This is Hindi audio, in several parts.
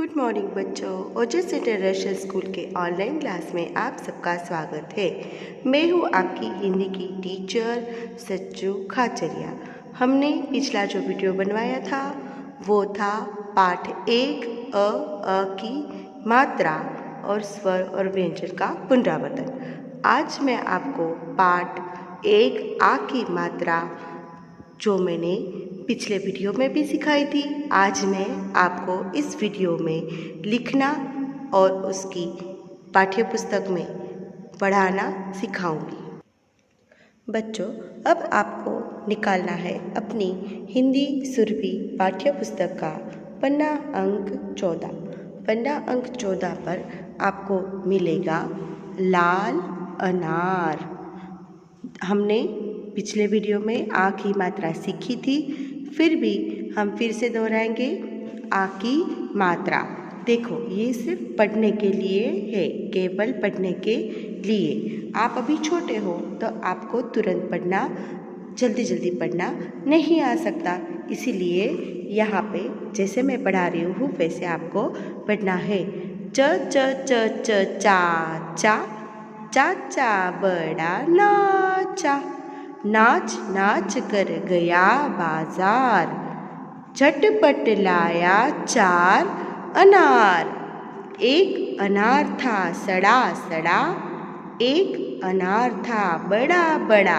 गुड मॉर्निंग बच्चों। ओजस इंटरनेशनल स्कूल के ऑनलाइन क्लास में आप सबका स्वागत है। मैं हूँ आपकी हिंदी की टीचर सच्चू खाचरिया। हमने पिछला जो वीडियो बनवाया था वो था पाठ 1 अ की मात्रा और स्वर और व्यंजन का पुनरावर्तन। आज मैं आपको पाठ 1 आ की मात्रा जो मैंने पिछले वीडियो में भी सिखाई थी, आज मैं आपको इस वीडियो में लिखना और उसकी पाठ्य पुस्तक में पढ़ाना सिखाऊंगी। बच्चों, अब आपको निकालना है अपनी हिंदी सुरभि पाठ्य पुस्तक का पन्ना अंक 14। पन्ना अंक 14 पर आपको मिलेगा लाल अनार। हमने पिछले वीडियो में आ की मात्रा सीखी थी, फिर भी हम फिर से दोहराएंगे आ की मात्रा। देखो, ये सिर्फ पढ़ने के लिए है, केवल पढ़ने के लिए। आप अभी छोटे हो तो आपको तुरंत पढ़ना, जल्दी जल्दी पढ़ना नहीं आ सकता, इसीलिए यहाँ पे जैसे मैं पढ़ा रही हूँ वैसे आपको पढ़ना है। च च च च चा चा, चाचा बड़ा नाचा, नाच नाच कर गया बाजार, झटपट लाया 4 अनार। एक अनार था सड़ा सड़ा, एक अनार था बड़ा बड़ा,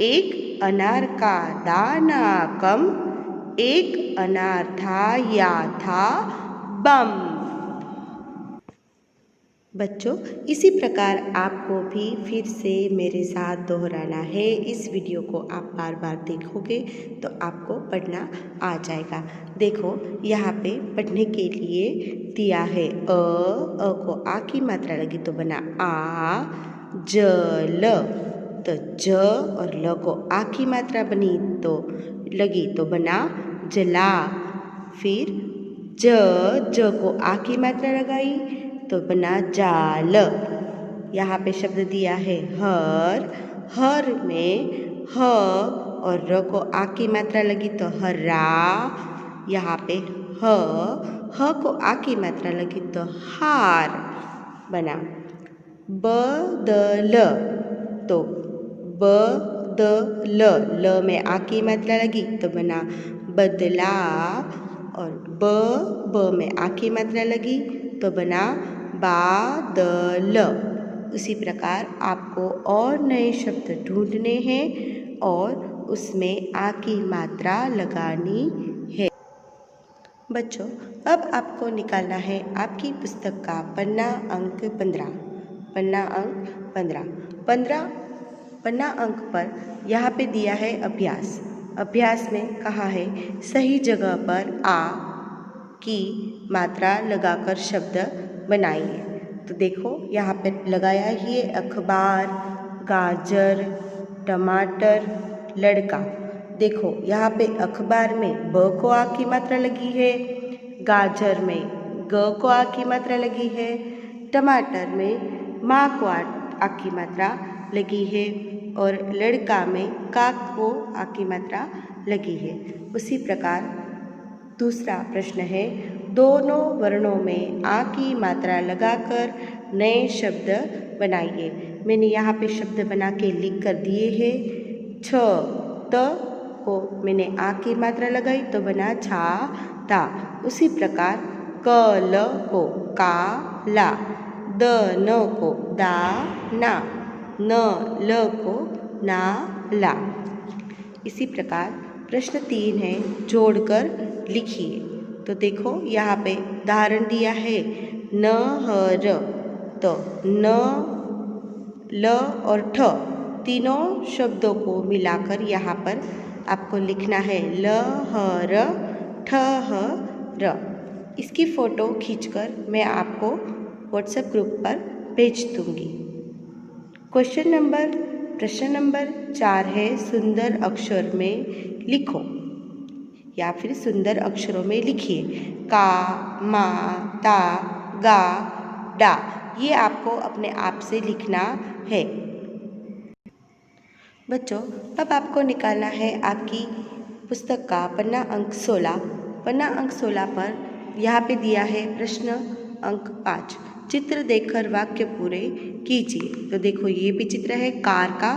एक अनार का दाना कम, एक अनार था या था बम। बच्चों, इसी प्रकार आपको भी फिर से मेरे साथ दोहराना है। इस वीडियो को आप बार बार देखोगे तो आपको पढ़ना आ जाएगा। देखो, यहाँ पे पढ़ने के लिए दिया है अ को आ की मात्रा लगी तो बना आ, जल, तो ज और ल को आ की मात्रा बनी तो लगी तो बना जला। फिर ज को आ की मात्रा लगाई तो बना जाल। यहाँ पे शब्द दिया है हर, हर में ह और र को आ की मात्रा लगी तो हरा। यहाँ पे ह को आ की मात्रा लगी तो हार बना। बदल, तो बदल, ल में आ की मात्रा लगी तो बना बदला, और ब में आ की मात्रा लगी तो बना बादल। उसी प्रकार आपको और नए शब्द ढूंढने हैं और उसमें आ की मात्रा लगानी है। बच्चों, अब आपको निकालना है आपकी पुस्तक का पन्ना अंक 15। पन्ना अंक 15 पन्ना अंक पर यहाँ पे दिया है अभ्यास। अभ्यास में कहा है सही जगह पर आ की मात्रा लगाकर शब्द बनाइए। तो देखो, यहाँ पे लगाया ही है अखबार, गाजर, टमाटर, लड़का। देखो, यहाँ पे अखबार में ब को आ की मात्रा लगी है, गाजर में ग को आ की मात्रा लगी है, टमाटर में माँ को आ की मात्रा लगी है, और लड़का में का को आ की मात्रा लगी है। उसी प्रकार दूसरा प्रश्न है, दोनों वर्णों में आ की मात्रा लगाकर नए शब्द बनाइए। मैंने यहाँ पे शब्द बना के लिख कर दिए हैं। छ, त को मैंने आ की मात्रा लगाई तो बना छा ता। उसी प्रकार क ल को का ला, द न को दा ना, न ल को ना ला। इसी प्रकार प्रश्न 3 है, जोड़कर लिखिए। तो देखो, यहाँ पे उदाहरण दिया है न हर, तो न, ल और ठ तीनों शब्दों को मिलाकर यहाँ पर आपको लिखना है ल ह र ठ ह र। इसकी फ़ोटो खींचकर मैं आपको व्हाट्सएप ग्रुप पर भेज दूँगी। प्रश्न नंबर 4 है, सुंदर अक्षर में लिखो, या फिर सुंदर अक्षरों में लिखिए। का, मा, ता, गा, डा। ये आपको अपने आप से लिखना है। बच्चों, अब आपको निकालना है आपकी पुस्तक का पन्ना अंक 16। पन्ना अंक 16 पर यहाँ पे दिया है प्रश्न अंक 5, चित्र देखकर वाक्य पूरे कीजिए। तो देखो ये भी चित्र है कार का,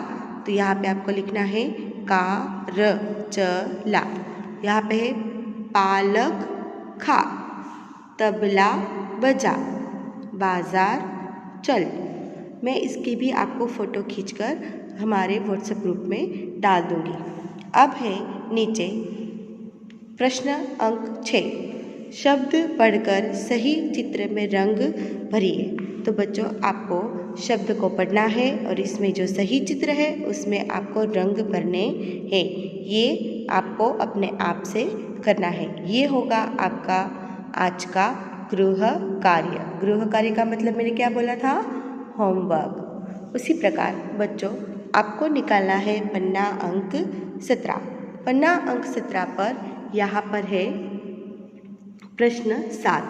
तो यहाँ पे आपको लिखना है कार चला। यहाँ पे है पालक खा, तबला बजा, बाजार चल। मैं इसकी भी आपको फ़ोटो खींचकर हमारे व्हाट्सएप ग्रुप में डाल दूँगी। अब है नीचे प्रश्न अंक 6, शब्द पढ़कर सही चित्र में रंग भरिए। तो बच्चों आपको शब्द को पढ़ना है और इसमें जो सही चित्र है उसमें आपको रंग भरने हैं। ये आपको अपने आप से करना है। ये होगा आपका आज का गृह कार्य। गृह कार्य का मतलब मैंने क्या बोला था? होमवर्क। उसी प्रकार बच्चों आपको निकालना है पन्ना अंक 17। पन्ना अंक 17 पर यहाँ पर है प्रश्न 7,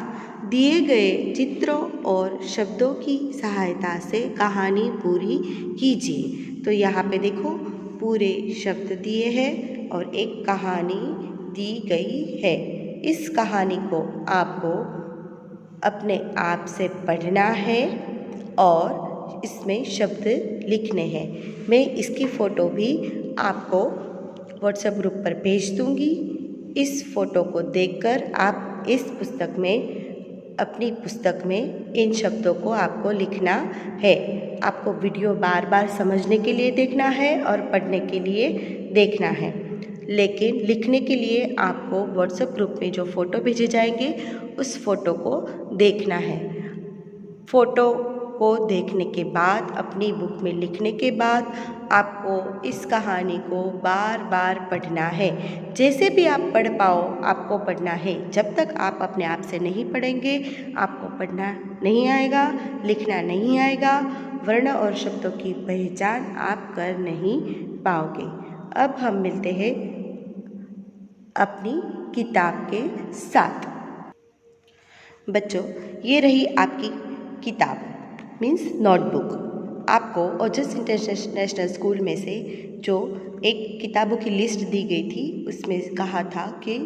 दिए गए चित्रों और शब्दों की सहायता से कहानी पूरी कीजिए। तो यहाँ पे देखो पूरे शब्द दिए हैं और एक कहानी दी गई है। इस कहानी को आपको अपने आप से पढ़ना है और इसमें शब्द लिखने हैं। मैं इसकी फ़ोटो भी आपको व्हाट्सएप ग्रुप पर भेज दूँगी। इस फ़ोटो को देखकर आप इस पुस्तक में, अपनी पुस्तक में इन शब्दों को आपको लिखना है। आपको वीडियो बार बार समझने के लिए देखना है और पढ़ने के लिए देखना है, लेकिन लिखने के लिए आपको व्हाट्सएप ग्रुप में जो फ़ोटो भेजे जाएंगे उस फ़ोटो को देखना है। फ़ोटो को देखने के बाद, अपनी बुक में लिखने के बाद आपको इस कहानी को बार बार पढ़ना है। जैसे भी आप पढ़ पाओ आपको पढ़ना है। जब तक आप अपने आप से नहीं पढ़ेंगे आपको पढ़ना नहीं आएगा, लिखना नहीं आएगा, वर्ण और शब्दों की पहचान आप कर नहीं पाओगे। अब हम मिलते हैं अपनी किताब के साथ। बच्चों ये रही आपकी किताब मीन्स नोटबुक। आपको ओजस इंटरनेशनल स्कूल में से जो एक किताबों की लिस्ट दी गई थी उसमें कहा था कि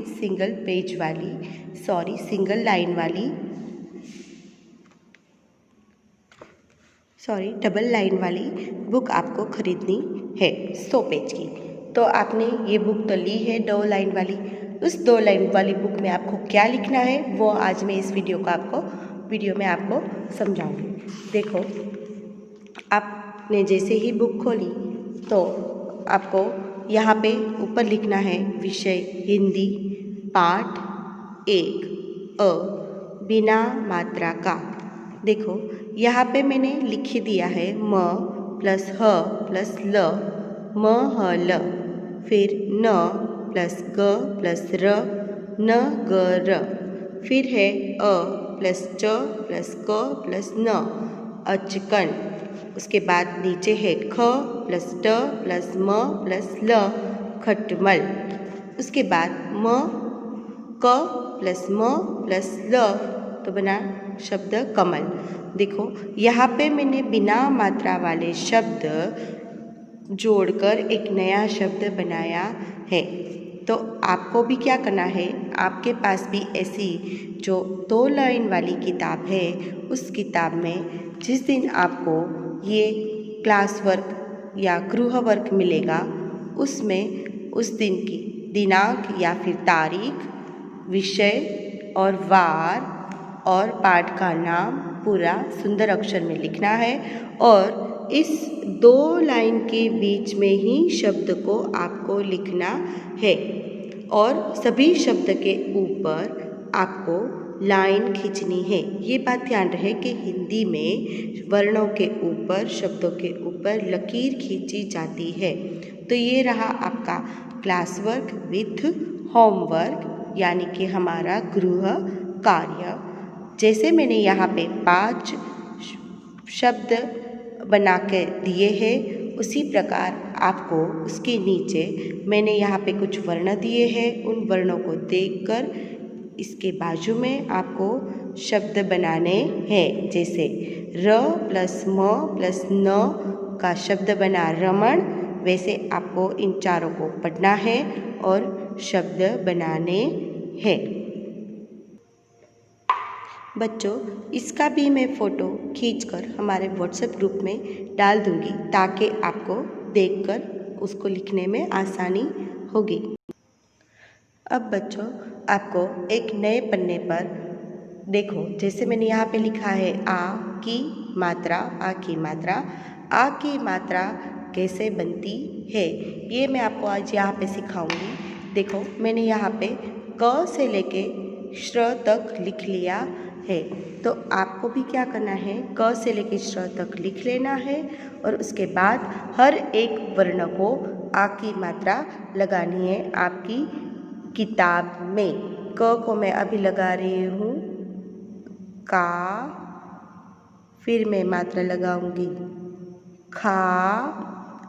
डबल लाइन वाली बुक आपको खरीदनी है 100 पेज की। तो आपने ये बुक तो ली है 2 लाइन वाली। उस 2 लाइन वाली बुक में आपको क्या लिखना है वो आज मैं इस वीडियो में आपको समझाऊंगी। देखो आपने जैसे ही बुक खोली तो आपको यहाँ पे ऊपर लिखना है विषय हिंदी पाठ 1 अ बिना मात्रा का। देखो यहाँ पे मैंने लिख दिया है म प्लस ह प्लस ल, म ह ल, फिर न प्लस ग प्लस र, न ग र, फिर है अ प्लस च प्लस क प्लस न, अचकन। उसके बाद नीचे है ख प्लस ट प्लस म प्लस ल, खटमल। उसके बाद म क प्लस म प्लस ल तो बना शब्द कमल। देखो यहाँ पे मैंने बिना मात्रा वाले शब्द जोड़कर एक नया शब्द बनाया है। तो आपको भी क्या करना है, आपके पास भी ऐसी जो 2 लाइन वाली किताब है उस किताब में जिस दिन आपको ये क्लास वर्क या गृह वर्क मिलेगा उसमें उस दिन की दिनांक या फिर तारीख, विषय और वार और पाठ का नाम पूरा सुंदर अक्षर में लिखना है और इस 2 लाइन के बीच में ही शब्द को आपको लिखना है और सभी शब्द के ऊपर आपको लाइन खींचनी है। ये बात ध्यान रहे कि हिंदी में वर्णों के ऊपर, शब्दों के ऊपर लकीर खींची जाती है। तो ये रहा आपका क्लास वर्क विथ होमवर्क यानी कि हमारा गृह कार्य। जैसे मैंने यहाँ पे 5 शब्द बना के दिए हैं उसी प्रकार आपको उसके नीचे मैंने यहाँ पे कुछ वर्ण दिए हैं। उन वर्णों को देखकर इसके बाजू में आपको शब्द बनाने हैं। जैसे र प्लस म प्लस न का शब्द बना रमण, वैसे आपको इन चारों को पढ़ना है और शब्द बनाने हैं। बच्चों, इसका भी मैं फ़ोटो खींचकर हमारे व्हाट्सएप ग्रुप में डाल दूँगी ताकि आपको देखकर उसको लिखने में आसानी होगी। अब बच्चों, आपको एक नए पन्ने पर देखो, जैसे मैंने यहाँ पे लिखा है आ की मात्रा, आ की मात्रा। आ की मात्रा कैसे बनती है ये मैं आपको आज यहाँ पे सिखाऊंगी। देखो, मैंने यहाँ पे क से लेके श्र तक लिख लिया है, तो आपको भी क्या करना है, क से लेके श्र तक लिख लेना है और उसके बाद हर एक वर्ण को आ की मात्रा लगानी है आपकी किताब में। क को मैं अभी लगा रही हूँ का, फिर मैं मात्रा लगाऊंगी खा।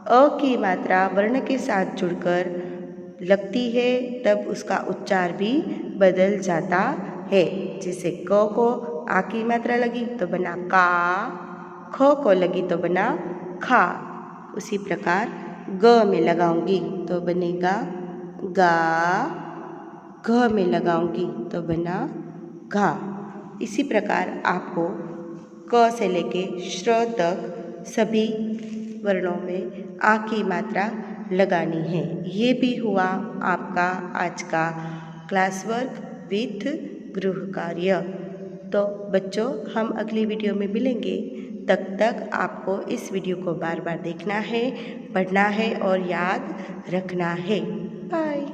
अ की मात्रा वर्ण के साथ जुड़कर लगती है तब उसका उच्चार भी बदल जाता है। जैसे क को आ की मात्रा लगी तो बना का, ख को लगी तो बना खा। उसी प्रकार ग में लगाऊंगी तो बनेगा गा, घ में लगाऊंगी तो बना घा। इसी प्रकार आपको क से लेके श्र तक सभी वर्णों में आ की मात्रा लगानी है। ये भी हुआ आपका आज का क्लास वर्क विथ गृह कार्य। तो बच्चों, हम अगली वीडियो में मिलेंगे। तब तक आपको इस वीडियो को बार बार देखना है, पढ़ना है और याद रखना है। बाय।